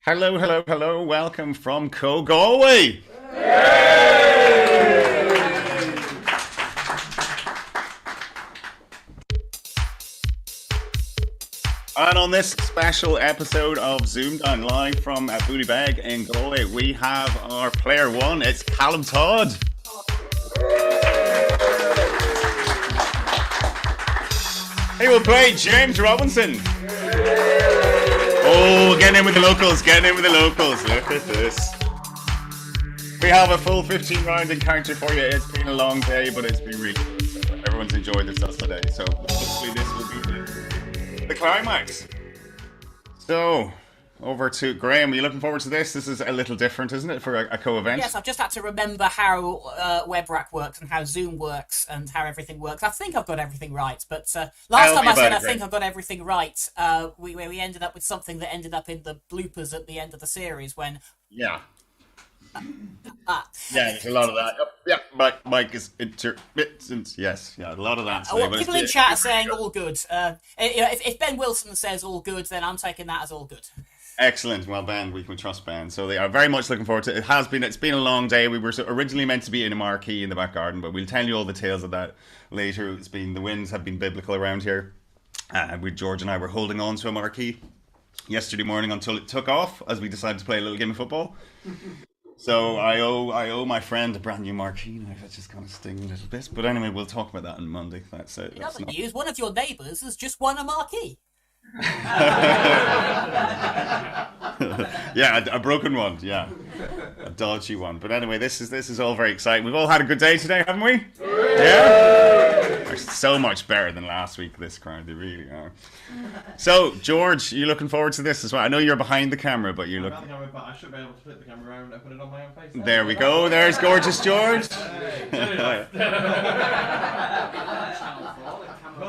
Hello, hello, hello. Welcome from Galway. And on this special episode of Zoomdown live from Booty Bag in Galway, we have our player one. It's Callum Todd. He will play James Robinson. Oh, getting in with the locals, getting in with the locals. Look at this. We have a full 15-round encounter for you. It's been a long day, but it's been really good. So everyone's enjoyed themselves today. So hopefully this will be the climax. So, over to Graham. Are you looking forward to this? This is a little different, isn't it, for a co-event? Yes, I've just had to remember how WebRack works and how Zoom works and how everything works. I think I've got everything right, but last time I said I think I've got everything right, we ended up with something that ended up in the bloopers at the end of the series when... Yeah. Yeah, there's a lot of that. Yeah, Mike is intermittent. Yes, yeah, a lot of that. People in chat are saying all good. If Ben Wilson says all good, then I'm taking that as all good. Excellent. Well, Ben, we can trust Ben. So they are very much looking forward to it. It's been a long day. We were originally meant to be in a marquee in the back garden, but we'll tell you all the tales of that later. The winds have been biblical around here. George and I were holding on to a marquee yesterday morning until it took off as we decided to play a little game of football. So I owe my friend a brand new marquee knife. That's just kind of sting a little bit. But anyway, we'll talk about that on Monday. That's it. In other news, one of your neighbours has just won a marquee. Yeah, a broken one. Yeah, a dodgy one. But anyway, this is all very exciting. We've all had a good day today, haven't we? Yeah. They're so much better than last week. This crowd, they really are. So, George, you looking forward to this as well? I know you're behind the camera, but you look. Behind the camera, but I should be able to flip the camera around and put it on my own face. There we go. There's gorgeous George. Well,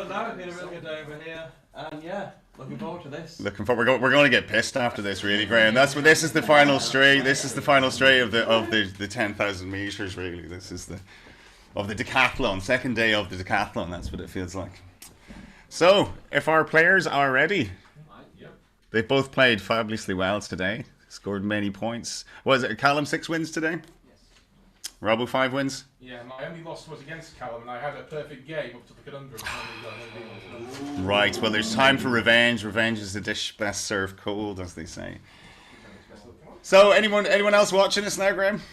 now it's been a really good day over here, and yeah. Looking forward to this. We're going to get pissed after this, really, Graham. This is the final straight. This is the final straight of the 10,000 meters. Really, this is the decathlon. Second day of the decathlon. That's what it feels like. So, if our players are ready, they've both played fabulously well today. Scored many points. Was it Callum 6 wins today? Robbo 5 wins? Yeah, my only loss was against Callum, and I had a perfect game up to the conundrum. Right, well, there's time for revenge. Revenge is a dish best served cold, as they say. So, anyone else watching us now, Graham?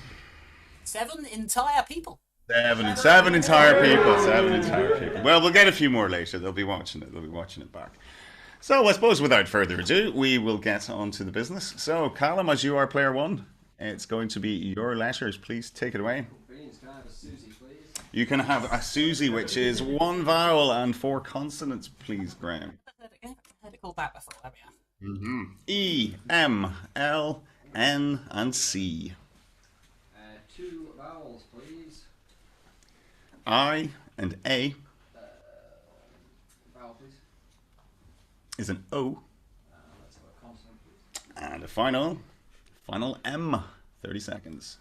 7 entire people. Seven entire people. Well, we'll get a few more later. They'll be watching it back. So, I suppose without further ado, we will get on to the business. So, Callum, as you are player one, it's going to be your letters. Please take it away. Can I have a Susie, please? You can have a Susie, which is 1 vowel and 4 consonants, please, Graham. I heard it called that before. There we are. Mm-hmm. E, M, L, N, and C. 2 vowels, please. I and A Vowel, please. is an O. Let's have a consonant, please. And a final M. 30 seconds.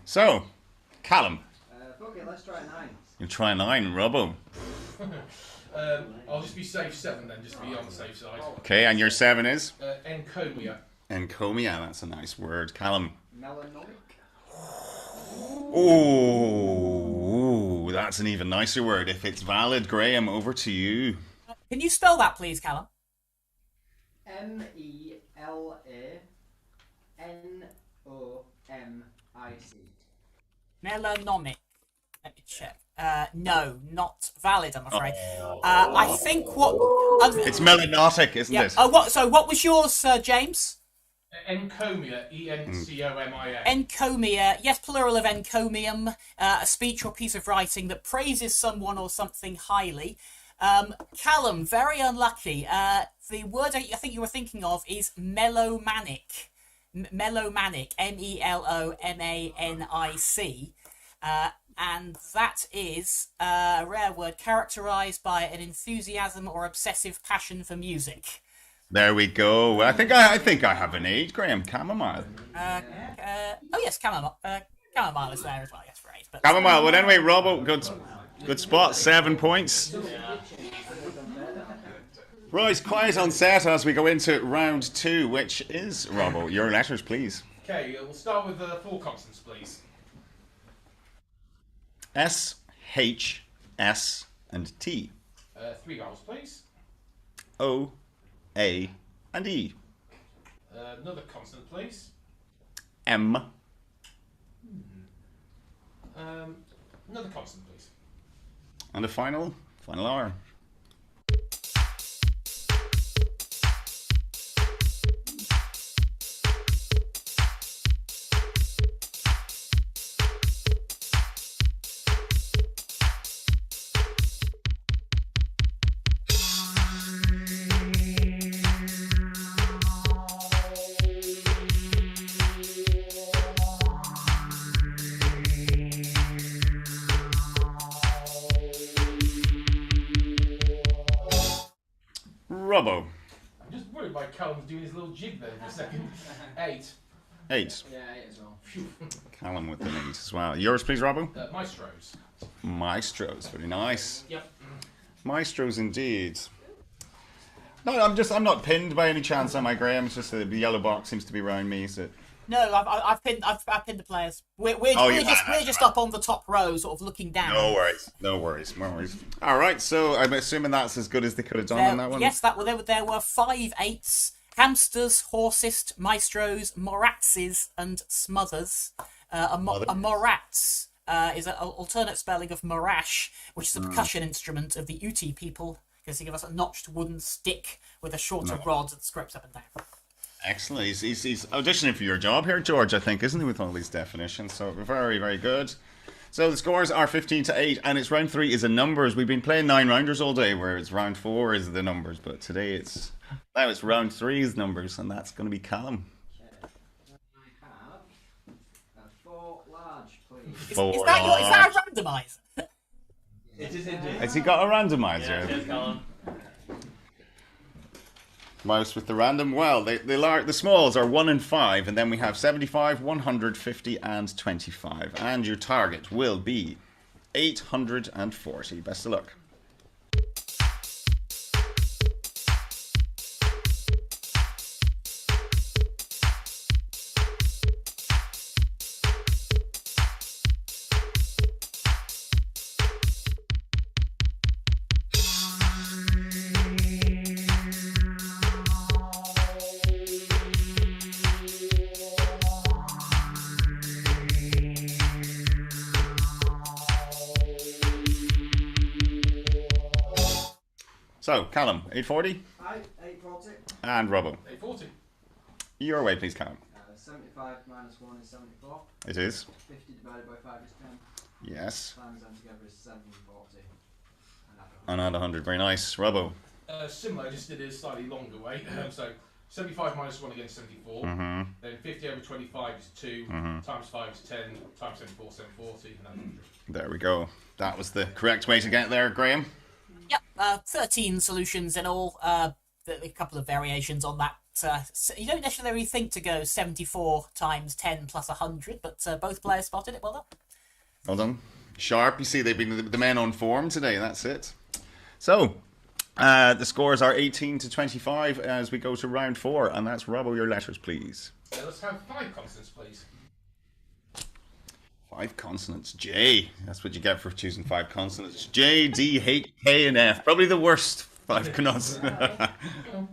So, Callum. Okay, let's try 9. You try 9, Robbo. I'll just be safe 7 then, just to be on the safe side. Okay, and your 7 is? Encomia. Encomia, that's a nice word. Callum. Melanolic. Oh, that's an even nicer word. If it's valid, Graham, over to you. Can you spell that, please, Callum? Melanomic. Melanomic. Let me check. No, not valid, I'm afraid. I think what... It's melanotic, isn't it? What was yours, James? Encomia, E-N-C-O-M-I-A. Encomia, yes, plural of encomium, a speech or piece of writing that praises someone or something highly. Callum, very unlucky. The word I think you were thinking of is melomanic. Melomanic. melomanic. And that is a rare word characterized by an enthusiasm or obsessive passion for music. There we go. I think I have an age, Graham. Chamomile. Oh yes, chamomile. Chamomile is there as well. Yes, for 8. But Chamomile. Well, anyway, Robbo, good spot. 7 points. Right, quiet on set as we go into round 2, which is, Robbo, your letters, please. Okay, we'll start with 4 consonants, please. S, H, S, and T. 3 vowels, please. O, A, and E. Another consonant, please. M. Another consonant, please. And a final R. Robbo. I'm just worried about Callum's doing his little jig there for a second. 8. 8. Yeah, 8 as well. Phew. Callum with an 8 as well. Yours, please, Robbo. Maestros. Maestros. Very nice. Yep. Maestros indeed. No, I'm not pinned by any chance, am I, Graham? It's just the yellow box seems to be around me. So. no, I've pinned the players. We're just up on the top row, sort of looking down. No worries. All right, so I'm assuming that's as good as they could have done on that one. Yes, there were 5 8s: hamsters, horses, maestros, moratses, and smothers. A moratz is an alternate spelling of morash, which is a percussion instrument of the Uti people, because they give us a notched wooden stick with a shorter rod that scrapes up and down. Excellent. He's auditioning for your job here, George, I think, isn't he, with all these definitions? So very, very good. So the scores are 15-8, and it's round 3 is the numbers. We've been playing 9-rounders all day, where it's round 4 is the numbers, but today it's round 3 is numbers, and that's going to be Callum. I have 4 large, please. Is that a randomizer? It is indeed. Has he got a randomizer? Cheers, Callum. Mouse with the random. Well, the smalls are 1 and 5, and then we have 75, 100, 50, and 25. And your target will be 840. Best of luck. So, Callum, 840? 840. And Robbo. 840. Your way, please, Callum. 75 minus 1 is 74. It is. 50 divided by 5 is 10. Yes. Times them together is 740. And add 100. Very nice. Robbo. Similar, I just did it a slightly longer way. So 75 minus 1 again is 74. Mm-hmm. Then 50 over 25 is 2. Mm-hmm. Times 5 is 10. Times 74 is 740. And that's 100. There we go. That was the correct way to get there, Graham. Yep, 13 solutions in all. A couple of variations on that. So you don't necessarily think to go 74 times 10 plus 100, but both players spotted it. Well done. Well done. Sharp. You see, they've been the men on form today. That's it. So, the scores are 18-25 as we go to round 4, and that's Robbo. Your letters, please. Let's have 5 consonants, please. 5 consonants. J. That's what you get for choosing 5 consonants. J, D, H, K, and F. Probably the worst 5 consonants. Who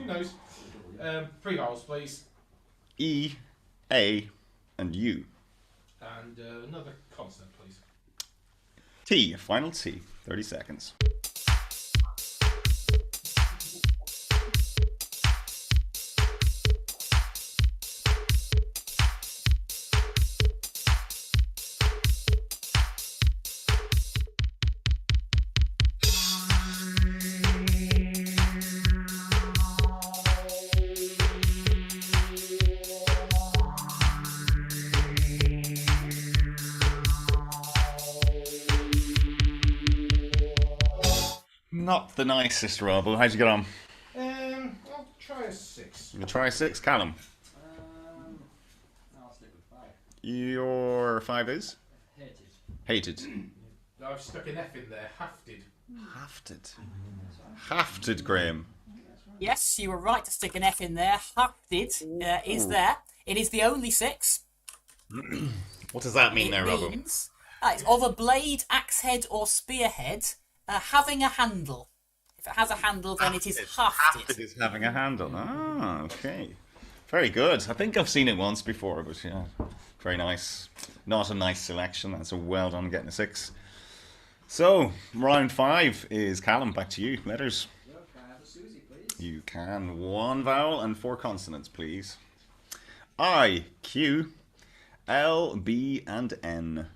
knows? 3 vowels, please. E, A, and U. And another consonant, please. T. Final T. 30 seconds. Not the nicest, Robbo. How'd you get on? I'll try a 6. You try 6, Callum. I'll stick with 5. Your 5 is? Hated. Hated. I've stuck an F in there. Hafted. Hafted. Hafted, Graham. Yes, you were right to stick an F in there. Hafted is there. It is the only 6. What does that mean It there, Robbo? means it's of a blade, axe head, or spearhead having a handle. If it has a handle, then it is hafted. Hafted is having a handle. Ah, okay. Very good. I think I've seen it once before, but yeah, very nice. Not a nice selection. That's a well done getting a 6. So, round 5 is Callum. Back to you. Letters. Can I have a Susie, please? You can. 1 vowel and 4 consonants, please. I, Q, L, B, and N.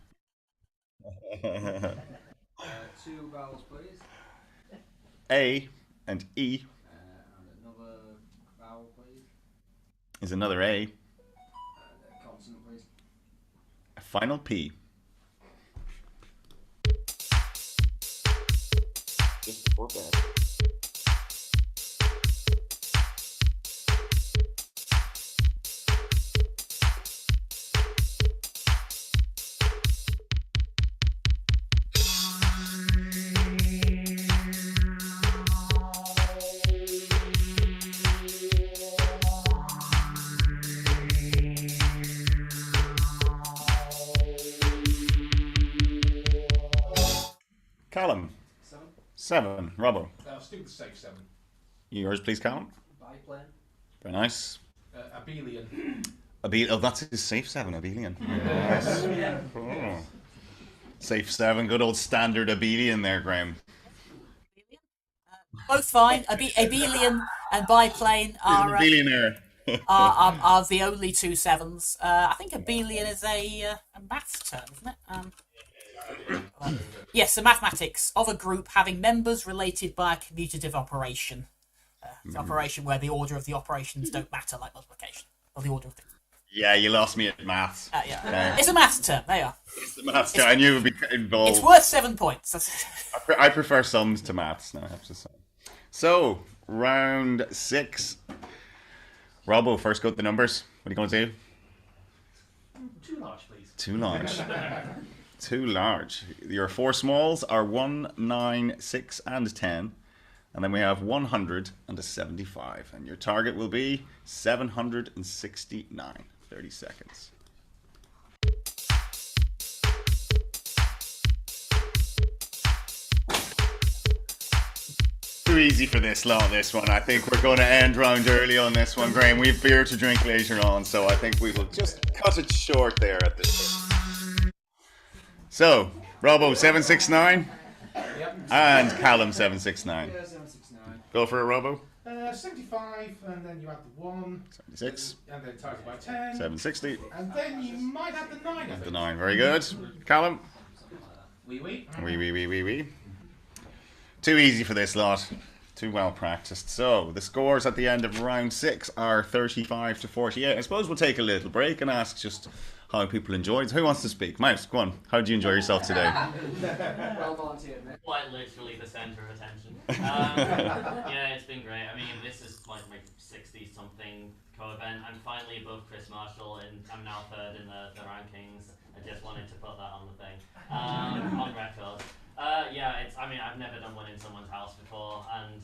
2 vowels, please. A and E And another vowel, please. is another A. A consonant, please. A final P. Just before bed. Callum. 7. Robbo. I'll stick with the safe 7. Yours, please, Callum. Biplane. Very nice. Abelian. Oh, that's his safe 7, Abelian. Nice. Oh. Safe 7, good old standard Abelian there, Graham. Both fine. Abelian and biplane are Abelian are the only 2 7s. I think abelian is a maths term, isn't it? Yes, the mathematics of a group having members related by a commutative operation. It's an operation where the order of the operations don't matter, like multiplication, or the order of the. Yeah, you lost me at maths. Yeah. It's a maths term. There you are. It's the maths term. I knew it would be involved. It's worth 7 points. That's it. I prefer sums to maths now, I have to say. So, round 6. Robbo, first go with the numbers. What are you going to do? 2 large, please. Too large. Too large. Your 4 smalls are 1, 9, 6, and 10. And then we have 100 and a 75. And your target will be 769. 30 seconds. Too easy for this lot, this one. I think we're going to end round early on this one, Graham. We have beer to drink later on, so I think we will just cut it short there at this point. So, Robbo 769 and Callum 769. Yeah, 769. Go for it, Robbo. 75, and then you add the 1. 76. And then times it by 10. 760. And then you might add the 9, I think. The 9. Very good. Callum. Wee. Wee. Too easy for this lot. Too well practiced. So, the scores at the end of round 6 are 35 to 48. I suppose we'll take a little break and ask just how people enjoyed. Who wants to speak? Mouse, go on. How did you enjoy yourself today? Well volunteered, mate. Quite literally the centre of attention. Yeah, it's been great. I mean, this is like my 60-something co-event. I'm finally above Chris Marshall, and I'm now 3rd in the rankings. I just wanted to put that on the thing, on record. Yeah, I mean, I've never done one in someone's house before, and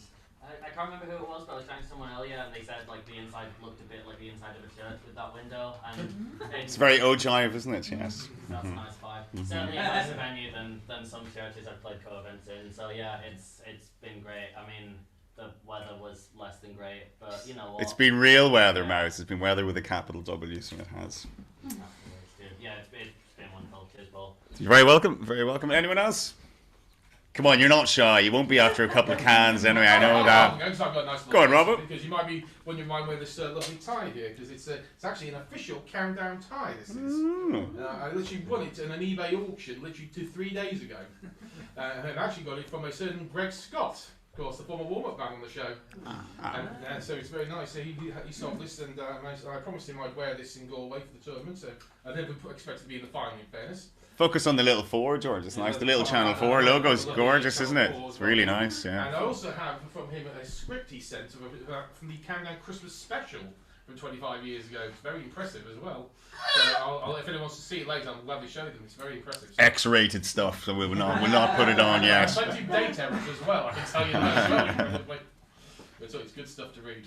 I can't remember who it was, but I was chatting to someone earlier, and they said like the inside looked a bit like the inside of a church with that window, and It's very ogive, isn't it? Yes. that's a nice vibe. Certainly a nicer venue than some churches I've played co-events in. So yeah, it's been great. I mean, the weather was less than great, but you know what? It's been real weather, Mouse. It's been weather with a capital W, so it has. Yeah, it's been wonderful. Cheers, Paul. You're very welcome. Very welcome. Anyone else? Come on, you're not shy. You won't be after a couple of cans anyway. I know that. Go on, Robert. Because you might be wondering why I'm wearing this lovely tie here, because it's actually an official countdown tie. This is. I literally won it in an eBay auction literally 3 days ago. And I've actually got it from a certain Greg Scott, of course, the former warm-up band on the show. And so it's very nice. So he sold this, and I promised him I'd wear this in Galway for the tournament. So I never expected to be in the final, in fairness. Focus on the little 4, George. It's nice. The little Channel 4 logo's gorgeous, isn't it? It's really nice, yeah. And I also have from him a script he sent from the Countdown Christmas special from 25 years ago. It's very impressive as well. So if anyone wants to see it later, I'll gladly show them. It's very impressive. X-rated stuff, so we'll not put it on yet. Plenty of date errors as well, I can tell you that as well. It's good stuff to read.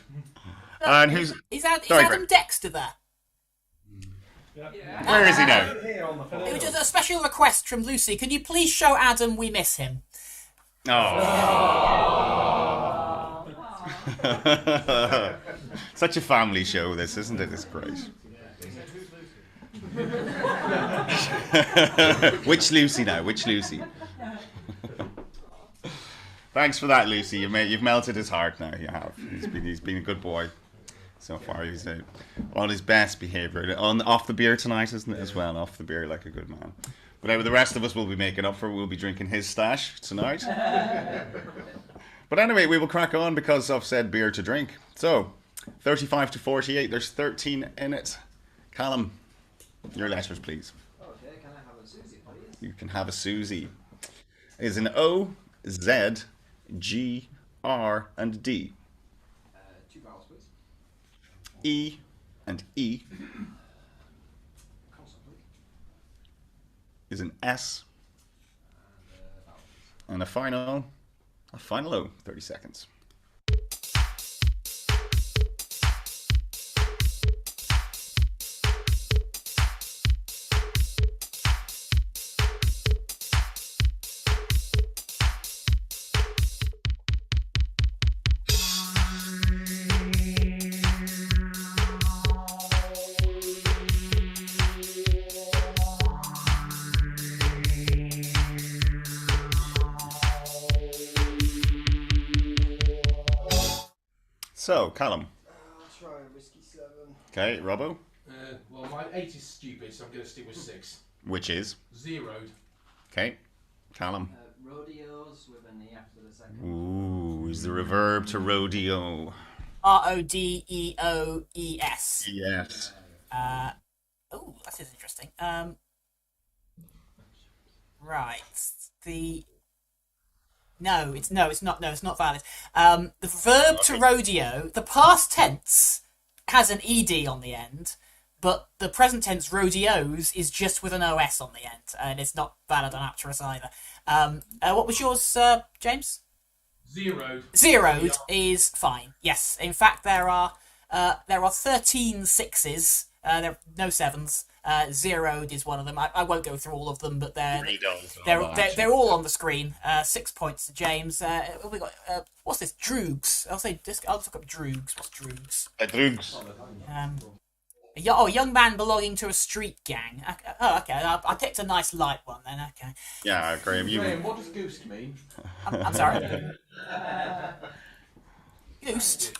And who's... Is Adam Dexter there? Yeah. Where is he now? Here on the floor. It was just a special request from Lucy. Can you please show Adam we miss him? Oh. Such a family show, this, isn't it? It's great. Which Lucy now? Which Lucy? Thanks for that, Lucy. You've melted his heart now. You have. He's been a good boy so far. He's on his best behaviour. Off the beer tonight, isn't it? As well, off the beer like a good man. But the rest of us will be making up for it. We'll be drinking his stash tonight. But anyway, we will crack on because I've said beer to drink. So, 35 to 48. There's 13 in it. Callum, your letters, please. Okay, can I have a Susie, please? You can have a Susie. Is an O, Z, G, R, and D. 2 vowels, please. E and E. Consonant, please. Is an S. And vowel, please. And a final O. 30 seconds. So, Callum. I'll try a Whiskey 7. Okay, Robbo. Well, my 8 is stupid, so I'm going to stick with 6. Which is? Zeroed. Okay, Callum. Rodeos with an E after the second. Ooh, is the reverb to rodeo? Rodeoes. Yes. Oh, that is interesting. Right. It's not valid. The verb to rodeo, the past tense has an ed on the end, but the present tense rodeos is just with an os on the end, and it's not valid on Apterus either. What was yours, James? Zeroed. Zeroed is fine. Yes, in fact there are 13 sixes. There are no sevens. Zeroed is one of them. I won't go through all of them, but they're all on the screen. 6 points to James. We got what's this? Droogs. I'll look up Droogs. What's Droogs? Droogs. Young man belonging to a street gang. Okay. I picked a nice light one then. Okay. Yeah, Graham. Graham, what does goose mean? I'm sorry. Goosed.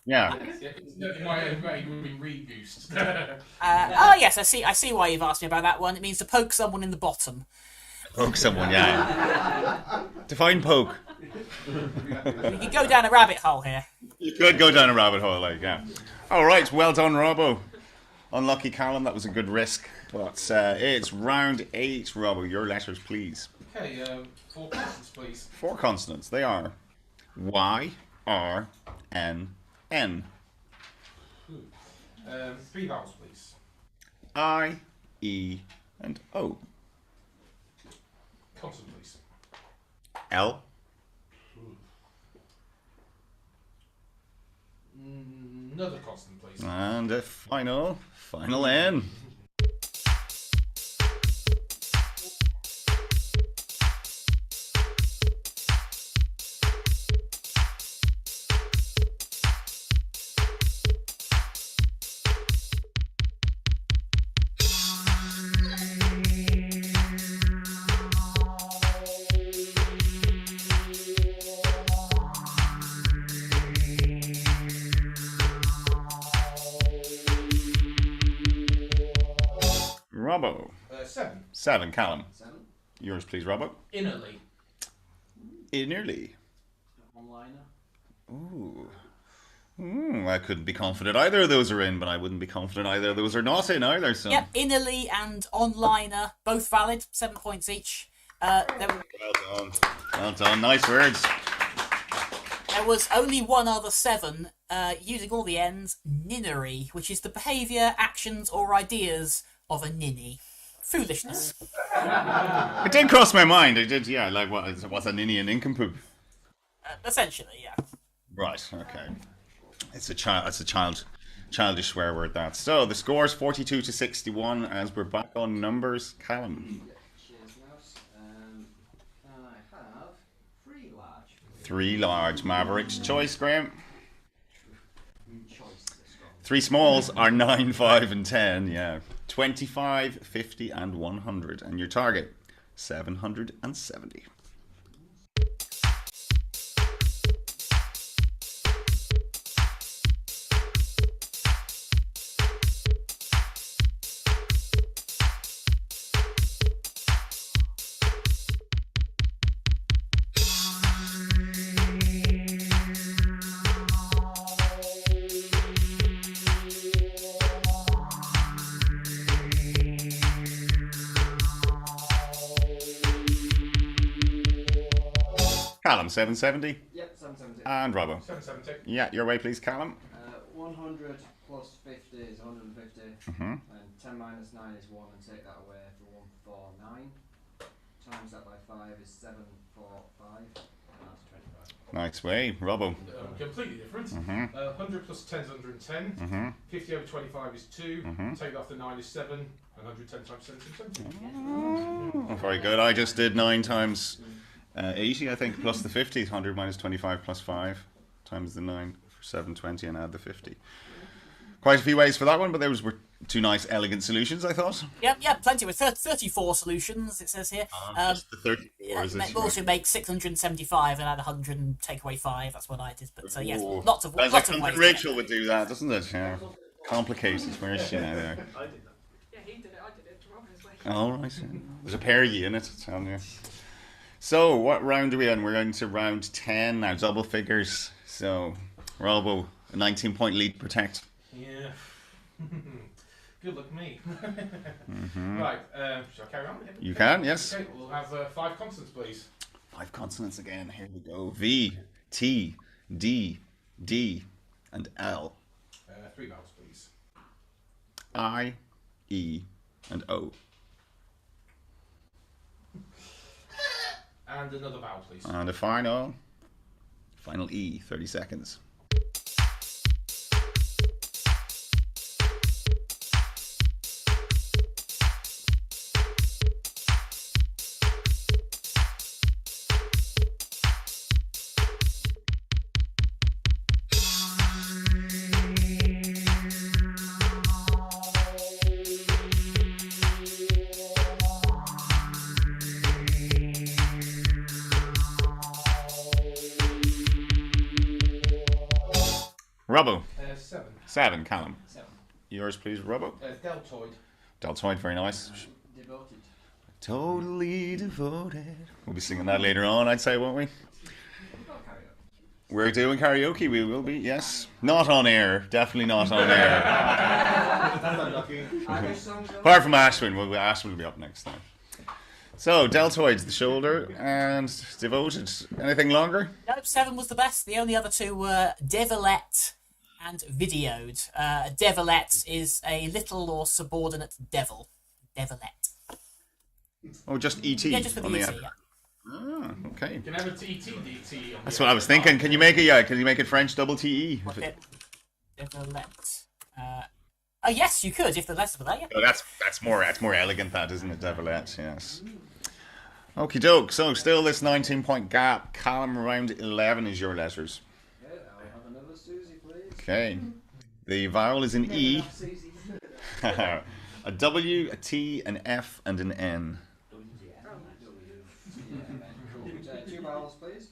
Yeah. In my own way, it would be re-goosed. Yes, I see why you've asked me about that one. It means to poke someone in the bottom. Poke someone, yeah. Define poke. You could go down a rabbit hole here. You could go down a rabbit hole, like, yeah. All right, well done, Robbo. Unlucky, Callum. That was a good risk. But it's round 8, Robbo. Your letters, please. Okay, 4 consonants, please. 4 consonants. They are Y, R, N, N. 3 vowels, please. I, E, and O. Consonant, please. L. Another consonant, please. And a final N. Robbo. 7. 7, Callum. 7. Yours, please, Robbo. Innerly. Innerly. One-liner. Ooh. I couldn't be confident either of those are in, but I wouldn't be confident either of those are not in either. So. Yep, Innerly and Onliner, both valid, 7 points each. Well done. Well done. Nice words. There was only one other 7, using all the ends, ninnery, which is the behaviour, actions, or ideas of a ninny. Foolishness. It did cross my mind. It did, yeah. Like, what's a ninny and nincompoop? Essentially, yeah. Right. Okay. It's a childish swear word. That. So the score's 42 to 61. As we're back on numbers, Callum. Cheers, Mouse. I have 3 large. 3 large. Maverick's choice, Graham. Choice is strong. 3 smalls are 9, 5, and 10. Yeah. 25, 50, and 100. And your target, 770. Callum, 770. Yep, 770. And Robbo. 770. Yeah, your way, please, Callum. 100 plus 50 is 150. Mm-hmm. And 10 minus 9 is 1, and take that away for 149. Times that by 5 is 745. And that's 25. Nice way, Robbo. Completely different. Mm-hmm. 100 plus 10 is 110. Mm-hmm. 50 over 25 is 2. Mhm. Take off the 9 is 7. And 110 times 7 is 70. Oh, very good. I just did 9 times 80, I think, plus the 50. 100 minus 25 plus 5 times the 9 for 720 and add the 50. Quite a few ways for that one, but those were 2 nice, elegant solutions, I thought. Yep, plenty with 34 solutions, it says here. Just the 34 is it? Also make 675 and add 100 and take away 5. That's what I did. But yes, Ooh. lots of Sounds ways. like Rachel would do that, doesn't it? Yeah. Complicated. Where is she now? There. Yeah, he did it. I did it. Robbo's way. All right. Yeah. There's a pair of you in it, I'm telling you. So, what round are we in? We're going to round 10 now, double figures. So, Robbo, a 19-point lead, protect. Yeah. Good luck me. Right, shall I carry on? You can, yes. Okay, we'll have 5 consonants, please. 5 consonants again. Here we go. V, T, D, D, and L. 3 vowels, please. I, E, and O. And another vowel, please. And a final E, 30 seconds. Robbo. 7. 7, Callum. 7. Yours, please, Robbo. Deltoid. Deltoid, very nice. Devoted. Totally devoted. We'll be singing that later on, I'd say, won't we? We're doing karaoke, we will be, yes. Not on air, definitely not on air. Apart from Ashwin, Ashwin will be up next time. So, deltoids, the shoulder, and devoted. Anything longer? Nope, 7 was the best. The only other 2 were devilette and videoed. Devilette is a little or subordinate devil. Devilette. Oh, just ET Yeah, just with on the the ET, app. yeah. Ah, okay. You can have a TTDT. That's what I was thinking. Can you make it? Yeah, can you make it French double TE? Devilette. Oh yes, you could if the letters were there. Yeah. Oh, that's more elegant, that isn't it? Devilette, yes. Okie doke. So still this 19-point gap. Callum, round 11 is your letters. Okay, I'll have another Susie, please. Okay. The vowel is an E, Enough Susie. a W, a T, an F, and an N. Yeah, 2 vowels, please.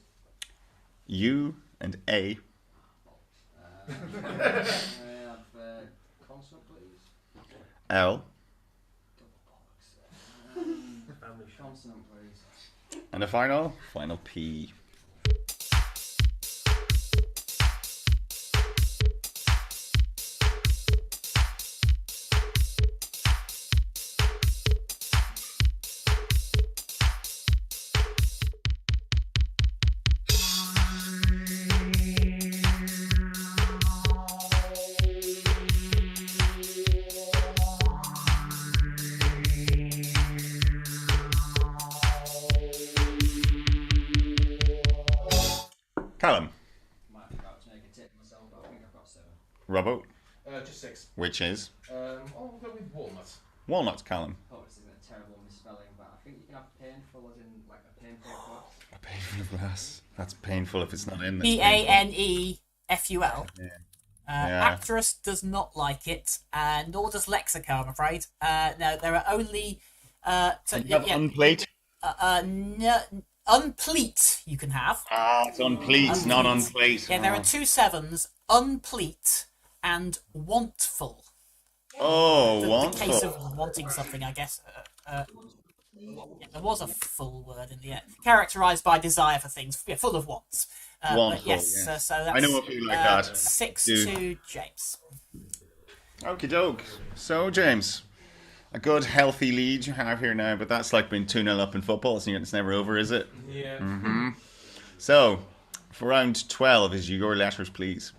U and A. I have consonant, please. L. Consonant, please. And a final P. Callum. Might have forgot to make a tip myself, but I think I've got 7. Robbo. Just 6. Which is? I'll go with walnuts. Walnuts, Callum. Oh, this isn't a terrible misspelling, but I think you can have painful as in like a painful glass. A painful glass. That's painful if it's not in there. Paneful. Yeah. Actress does not like it, nor does Lexica, I'm afraid. No, there are only... Unplate? Unplete you can have. It's unplete, not unplate. Yeah, there are 2 7s, unplete and wantful. Oh, The case of wanting something, I guess. There was a full word in the end. Characterised by desire for things, full of wants. But yes, yes. So that's, I know a few like that. 6-2 James. Okie doke. So, James, a good, healthy lead you have here now, but that's like being 2-0 up in football, so it's never over, is it? Yeah. Mm-hmm. So, for round 12, is your letters, please.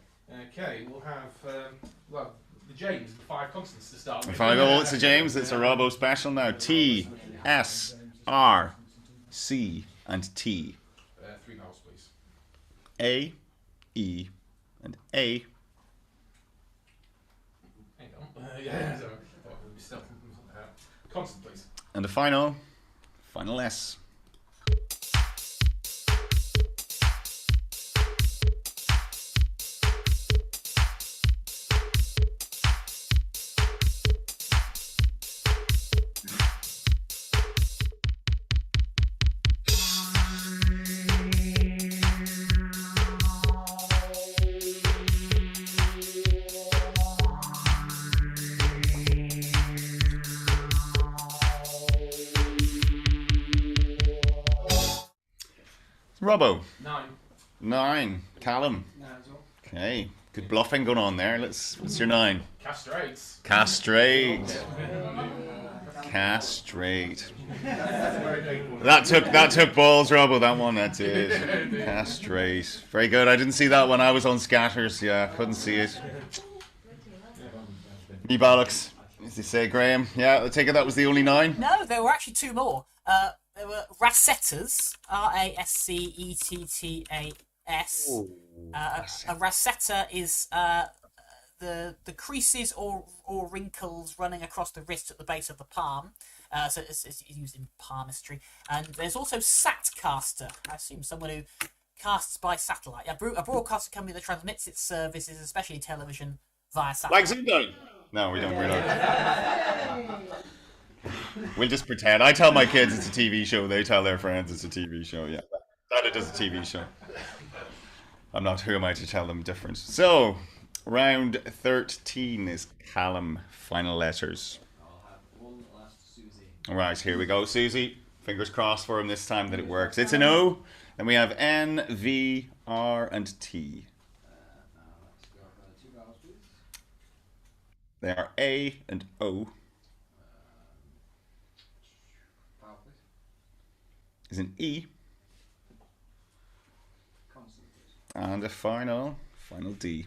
Okay, we'll have, the James, the 5 consonants to start with. It's a James, it's a Robbo special now. T, S, R, C, and T. 3 vowels, please. A, E, and A. Hang on. Yeah, so, consonant, please. And the final S. Robbo. 9. Callum. 9 as well. Okay. Good bluffing going on there. What's your 9? Castrates. Castrate. Castrate. That took balls, Robbo, that one. That did. Castrate. Very good. I didn't see that one. I was on scatters. Yeah, couldn't see it. Me bollocks. As they say, Graham. Yeah, I take it that was the only 9? No, there were actually 2 more. There were rasettas, Rasettas. A rasetta is the creases or wrinkles running across the wrist at the base of the palm. So it's used in palmistry. And there's also satcaster. I assume someone who casts by satellite. A broadcasting company that transmits its services, especially television, via satellite. Like Zoomdown. No, we don't. We'll just pretend. I tell my kids it's a TV show. They tell their friends it's a TV show. Yeah, that it is a TV show. I'm not. Who am I to tell them different? So, round 13 is Callum. Final letters. I'll have one last Susie. All right, here we go, Susie. Fingers crossed for him this time that it works. It's an O. Then we have N, V, R, and T. Now let's go for 2 vowels, please. They are A and O. Vowel, please. Is an E. Consonant, please. And a final D.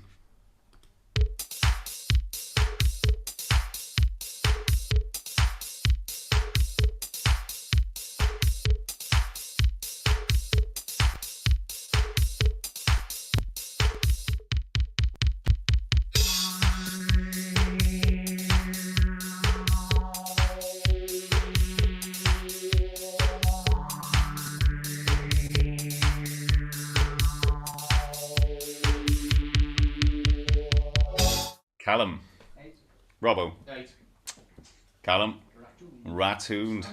Callum. 8. Robbo. 8. Callum. Ratooned.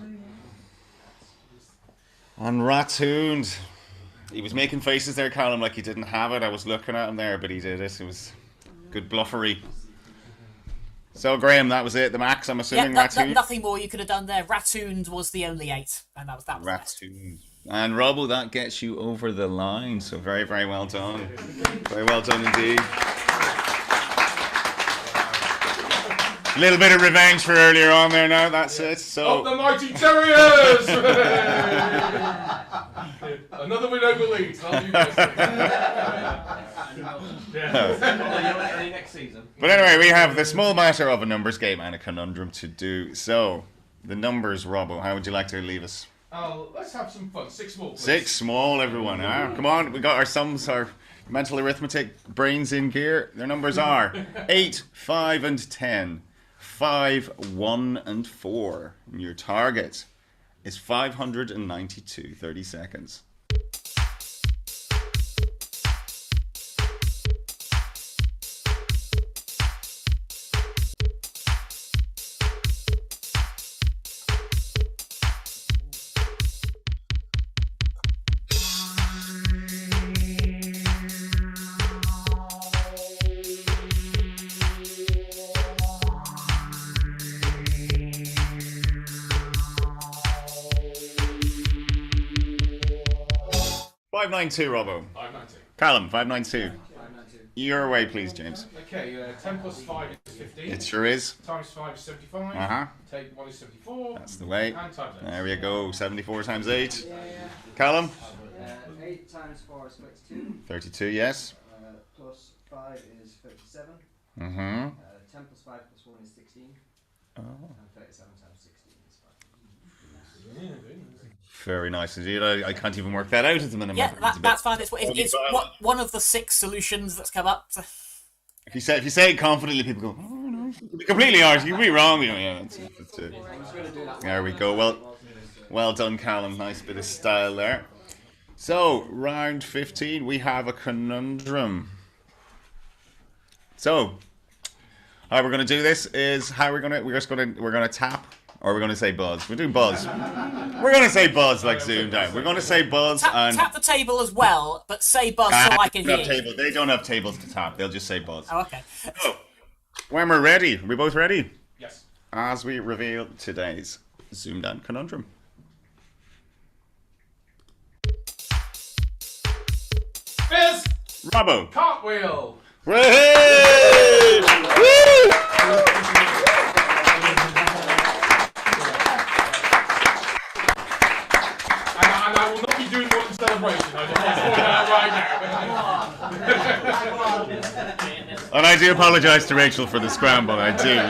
And ratooned. He was making faces there, Callum, like he didn't have it. I was looking at him there, but he did it. It was good bluffery. So, Graham, that was it. The max, I'm assuming, ratooned? Nothing more you could have done there. Ratooned was the only 8. And that was the best. Ratooned. And Robbo, that gets you over the line. So very, very well done. Very well done indeed. A little bit of revenge for earlier on there now, that's it. So Up the mighty Terriers! Another win over Leeds. I'll do this. Next season. But anyway, we have the small matter of a numbers game and a conundrum to do. So, the numbers, Robbo, how would you like to leave us? Oh, let's have some fun. 6 small, please. 6 small, everyone. Come on, we got our sums, our mental arithmetic brains in gear. Their numbers are 8, 5, and 10. 5, 1, and 4. And your target is 592. 30 seconds. Five nine two, Robbo. 592. Callum, 592. 592. Your way, please, James. Okay, 10 plus 5 is 15. It sure is. Times 5 is 75. Uh-huh. Take 1 is 74. That's the way. And times 8. There we go. 74 times 8. Yeah. Callum? 8 times 4 is 32. 32, yes. Plus 5 is 37. Mm-hmm. 10 plus 5 plus 1 is 16. Oh. And 37 times 16 is 5. Yeah, very nice. Very nice indeed. I can't even work that out at the minute. Yeah, It's a bit- that's fine. It's one of the 6 solutions that's come up. If you say it confidently, people go, oh, no. You could be completely honest. You could be wrong. You know, yeah, that's it. I'm just going to do that. There we go. Well done, Callum. Nice bit of style there. So, round 15, we have a conundrum. So, how we're going to do this is we're going to tap, or we're going to say buzz. We're doing buzz. We're going to say buzz like Zoomdown. We're going to say buzz and Tap the table as well, but say buzz so I can hear you. They don't have tables to tap. They'll just say buzz. Oh, okay. So, when we're ready, are we both ready? Yes. As we reveal today's Zoomdown conundrum. Fizz! Robbo. Cartwheel! Hey! Woo! And I will not be doing one in celebration. I just want to point that out right now. And I do apologise to Rachel for the scramble. I do.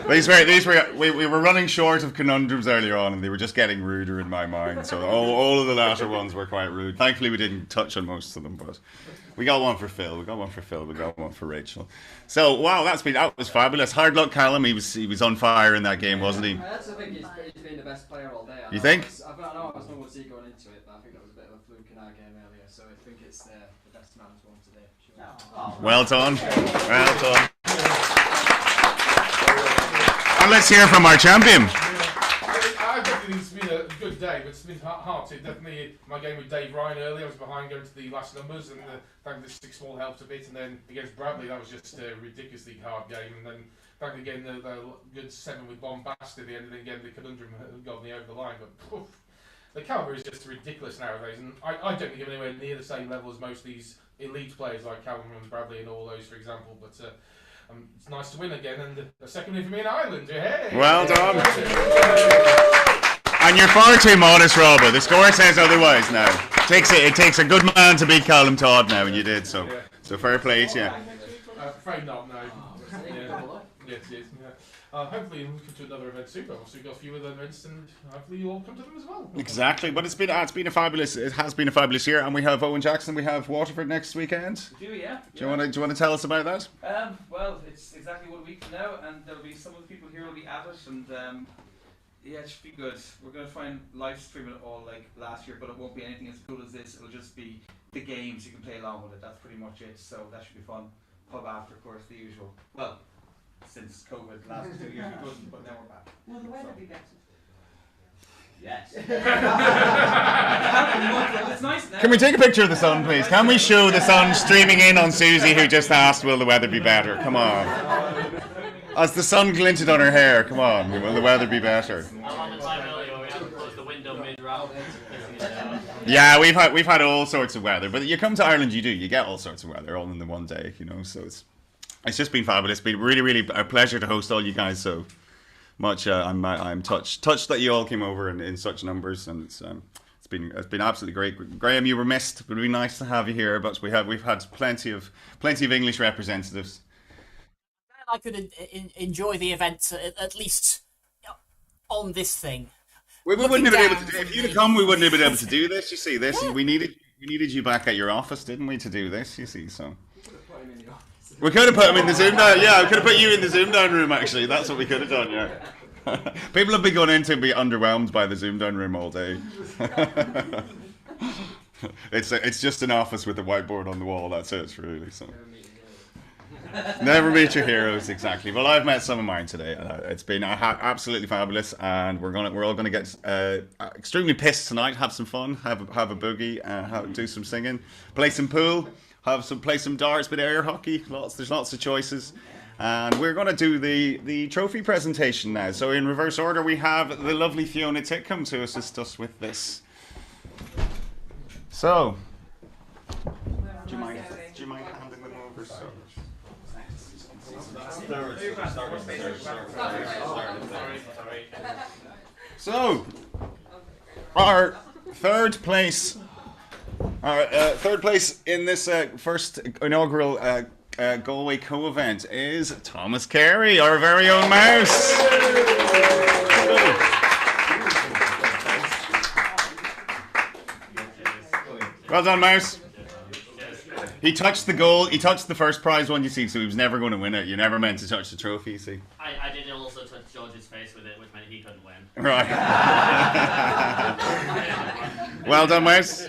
We were running short of conundrums earlier on, and they were just getting ruder in my mind. So all of the latter ones were quite rude. Thankfully, we didn't touch on most of them, but we got one for Phil. We got one for Rachel. So wow, that was fabulous. Hard luck, Callum. He was on fire in that game, wasn't he? I also think he's been the best player all day. You think? I know I was number 2 going into it, but I think that was a bit of a fluke in our game earlier. So I think it's the best man's one today. Sure. Well done. Well done. And let's hear from our champion. I definitely it's been a good day, but it's been hard to. Definitely my game with Dave Ryan earlier, I was behind going to the last numbers, and thankfully the 6 small helped a bit. And then against Bradley, that was just a ridiculously hard game. And then thankfully again the good 7 with Bombast at the end, and then again the conundrum got me over the line. But poof, the caliber is just ridiculous nowadays, and I don't think I'm anywhere near the same level as most of these elite players like Callum and Bradley and all those, for example. But it's nice to win again, and a second win for me in Ireland. Hey! Well done. And you're far too modest, Robbo. The score says otherwise now. It takes a good man to beat Callum Todd now, and you did so. So fair play to you. Afraid not, no. Yes. Hopefully we'll come to another event soon. Obviously we've got a few other events, and hopefully you all come to them as well. Exactly, but it has been a fabulous year, and we have Owen Jackson, we have Waterford next weekend. We do, yeah. Do you want to tell us about that? Well, it's exactly 1 week from now, and there'll be some of the people here will be at it, and yeah, it should be good. We're going to try and live stream it all like last year, but it won't be anything as cool as this. It'll just be the games, you can play along with it. That's pretty much it. So that should be fun. Pub after, of course, the usual. Well, since COVID last 2 years we couldn't, but now we're back. Will the weather be better? Yes. It's nice now. Can we take a picture of the sun, please? Can we show the sun streaming in on Susie, who just asked, will the weather be better? Come on. As the sun glinted on her hair, come on, will the weather be better? On the time earlier where we had to close the window mid-round. Yeah, we've had all sorts of weather, but you come to Ireland, you get all sorts of weather all in the one day, so it's just been fabulous. It's been really a pleasure to host all you guys so much. I'm touched that you all came over in such numbers, and it's been absolutely great. Graham, you were missed. It would be nice to have you here, but we've had plenty of English representatives. I could enjoy the event at least on this thing. We wouldn't have been able to do, if from you'd have me. come, we wouldn't have been able to do this. You see, we needed you back at your office, didn't we, to do this? You see, so we could have put him in the Zoomdown. Yeah, we could have put you in the Zoomdown room. Actually, that's what we could have done. Yeah. People have been going in to be underwhelmed by the Zoomdown room all day. It's just an office with a whiteboard on the wall. That's it, really. So. Never meet your heroes, exactly. Well, I've met some of mine today. It's been absolutely fabulous, and we're all gonna get extremely pissed tonight. Have some fun, have a boogie, do some singing, play some pool, play some darts, bit of air hockey. There's lots of choices, and we're gonna do the trophy presentation now. So in reverse order, we have the lovely Fiona Titcombe to assist us with this. So, do you mind handing them over? So, our third place in this first inaugural Galway co-event is Thomas Carey, our very own mouse. Well done, mouse. He touched the goal. He touched the first prize one, you see, so he was never going to win it. You never meant to touch the trophy, you see. I did also touch George's face with it, which meant he couldn't win. Right. Well done, mouse.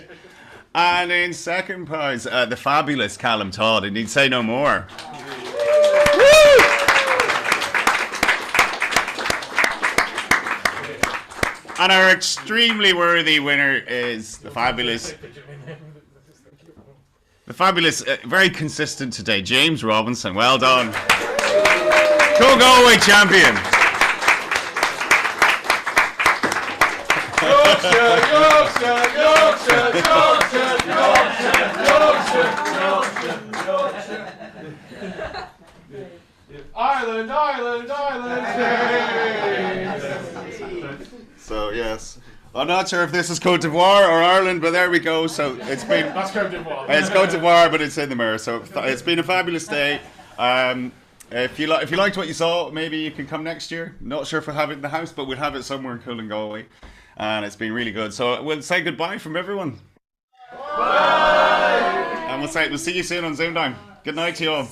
And in second prize, the fabulous Callum Todd. And he'd say no more. Woo! And our extremely worthy winner is the fabulous, very consistent today, James Robinson. Well done. Co-Galway champion. Ireland. So, yes. I'm not sure if this is Cote d'Ivoire or Ireland, but there we go. So it's been... That's Cote d'Ivoire. It's Cote d'Ivoire, but it's in the mirror. So it's been a fabulous day. If you liked what you saw, maybe you can come next year. Not sure if we'll have it in the house, but we'll have it somewhere in Cool and Galway. And it's been really good. So we'll say goodbye from everyone. Bye! And we'll see you soon on Zoomdown. Good night to you all.